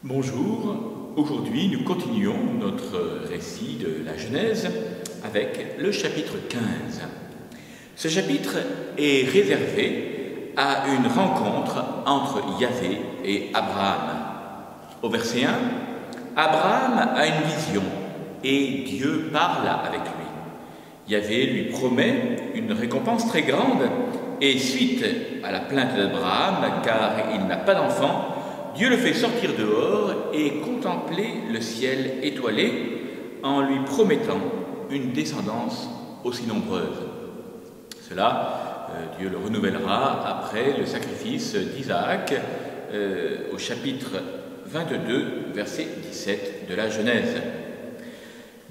Bonjour, aujourd'hui nous continuons notre récit de la Genèse avec le chapitre 15. Ce chapitre est réservé à une rencontre entre Yahvé et Abraham. Au verset 1, Abraham a une vision et Dieu parle avec lui. Yahvé lui promet une récompense très grande et suite à la plainte d'Abraham, car il n'a pas d'enfant, Dieu le fait sortir dehors et contempler le ciel étoilé en lui promettant une descendance aussi nombreuse. Cela, Dieu le renouvellera après le sacrifice d'Isaac au chapitre 22, verset 17 de la Genèse.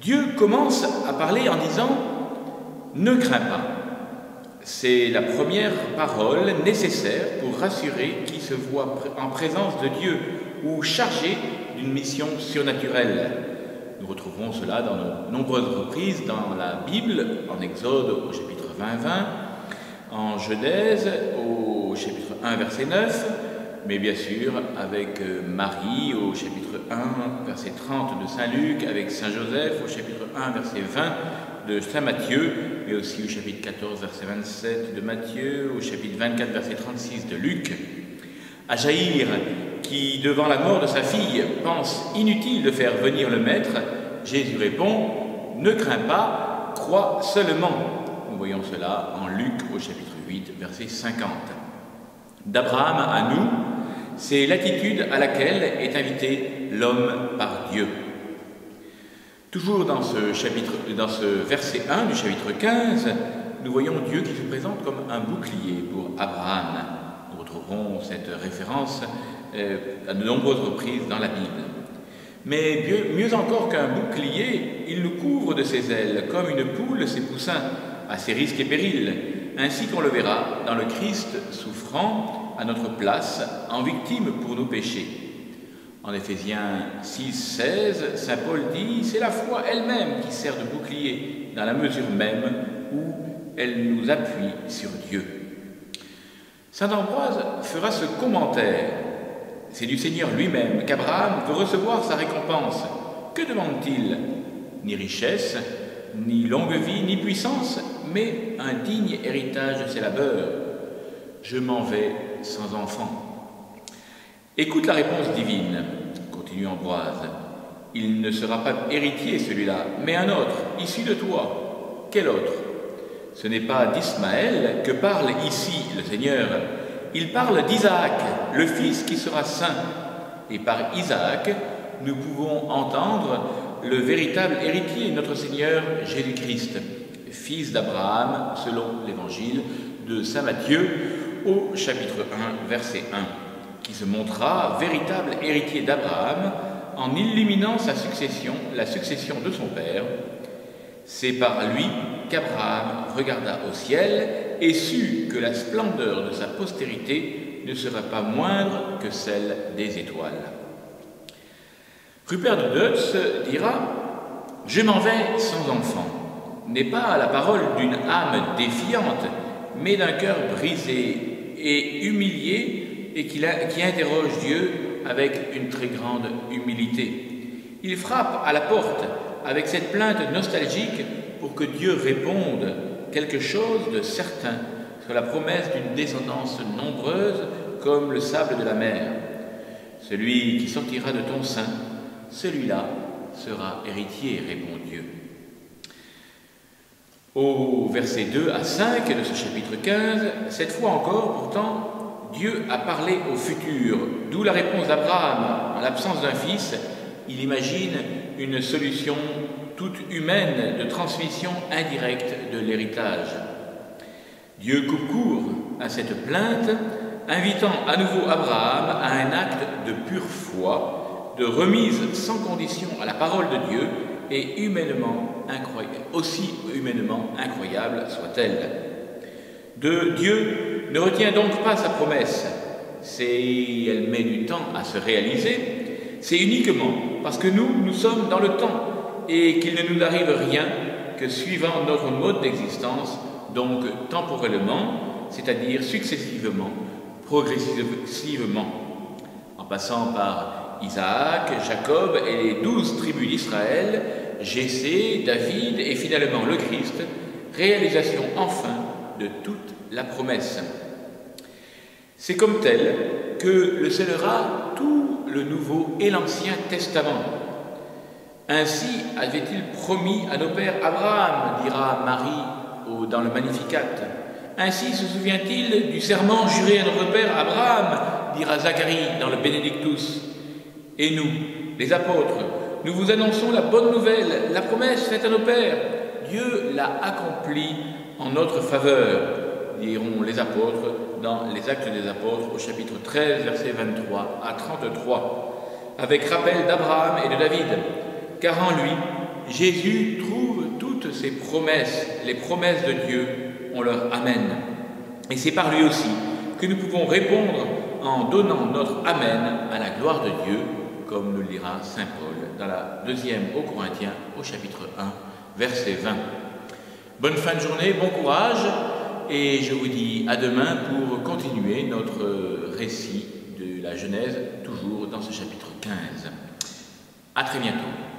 Dieu commence à parler en disant « Ne crains pas ». C'est la première parole nécessaire pour rassurer qui se voit en présence de Dieu ou chargé d'une mission surnaturelle. Nous retrouverons cela dans de nombreuses reprises dans la Bible, en Exode au chapitre 20, en Genèse au chapitre 1, verset 9, mais bien sûr avec Marie au chapitre 1, verset 30 de Saint Luc, avec Saint Joseph au chapitre 1, verset 20 de Saint Matthieu, mais aussi au chapitre 14, verset 27 de Matthieu, au chapitre 24, verset 36 de Luc. À Jaïr, qui, devant la mort de sa fille, pense inutile de faire venir le Maître, Jésus répond « Ne crains pas, crois seulement ». Nous voyons cela en Luc au chapitre 8, verset 50. D'Abraham à nous, c'est l'attitude à laquelle est invité l'homme par Dieu. Toujours dans ce verset 1 du chapitre 15, nous voyons Dieu qui se présente comme un bouclier pour Abraham. Nous retrouverons cette référence à de nombreuses reprises dans la Bible. Mais mieux encore qu'un bouclier, il nous couvre de ses ailes, comme une poule ses poussins, à ses risques et périls, ainsi qu'on le verra dans le Christ souffrant à notre place, en victime pour nos péchés. En Éphésiens 6, 16, saint Paul dit « C'est la foi elle-même qui sert de bouclier, dans la mesure même où elle nous appuie sur Dieu. » Saint Ambroise fera ce commentaire. C'est du Seigneur lui-même qu'Abraham veut recevoir sa récompense. Que demande-t-il? Ni richesse, ni longue vie, ni puissance, mais un digne héritage de ses labeurs. Je m'en vais sans enfant. Écoute la réponse divine, continue Ambroise. Il ne sera pas héritier celui-là, mais un autre, issu de toi. Quel autre? Ce n'est pas d'Ismaël que parle ici le Seigneur. Il parle d'Isaac, le fils qui sera saint. Et par Isaac, nous pouvons entendre le véritable héritier, notre Seigneur Jésus-Christ, fils d'Abraham, selon l'évangile de saint Matthieu, au chapitre 1, verset 1. Qui se montra véritable héritier d'Abraham en illuminant la succession de son père. C'est par lui qu'Abraham regarda au ciel et sut que la splendeur de sa postérité ne sera pas moindre que celle des étoiles. Rupert de Deutz dira « Je m'en vais sans enfant » n'est pas la parole d'une âme défiante, mais d'un cœur brisé et humilié et qui interroge Dieu avec une très grande humilité. Il frappe à la porte avec cette plainte nostalgique pour que Dieu réponde quelque chose de certain sur la promesse d'une descendance nombreuse comme le sable de la mer. Celui qui sortira de ton sein, celui-là sera héritier, répond Dieu. Au verset 2 à 5 de ce chapitre 15, cette fois encore, pourtant, Dieu a parlé au futur, d'où la réponse d'Abraham. En l'absence d'un fils, il imagine une solution toute humaine de transmission indirecte de l'héritage. Dieu coupe court à cette plainte, invitant à nouveau Abraham à un acte de pure foi, de remise sans condition à la parole de Dieu et aussi humainement incroyable soit-elle. Dieu ne retient donc pas sa promesse, elle met du temps à se réaliser, c'est uniquement parce que nous sommes dans le temps et qu'il ne nous arrive rien que suivant notre mode d'existence, donc temporellement, c'est-à-dire successivement, progressivement, en passant par Isaac, Jacob et les 12 tribus d'Israël, Jessé, David et finalement le Christ, réalisation enfin de toute la promesse. C'est comme tel que le scellera tout le Nouveau et l'Ancien Testament. Ainsi avait-il promis à nos pères Abraham, dira Marie dans le Magnificat. Ainsi se souvient-il du serment juré à notre père Abraham, dira Zacharie dans le Benedictus. Et nous, les apôtres, nous vous annonçons la bonne nouvelle, la promesse faite à nos pères. Dieu l'a accomplie en notre faveur, diront les apôtres dans les Actes des Apôtres au chapitre 13, versets 23 à 33, avec rappel d'Abraham et de David, car en lui, Jésus trouve toutes ses promesses, les promesses de Dieu, on leur amène. Et c'est par lui aussi que nous pouvons répondre en donnant notre Amen à la gloire de Dieu, comme nous le dira saint Paul dans la 2e aux Corinthiens au chapitre 1, verset 20. Bonne fin de journée, bon courage, et je vous dis à demain pour continuer notre récit de la Genèse, toujours dans ce chapitre 15. À très bientôt.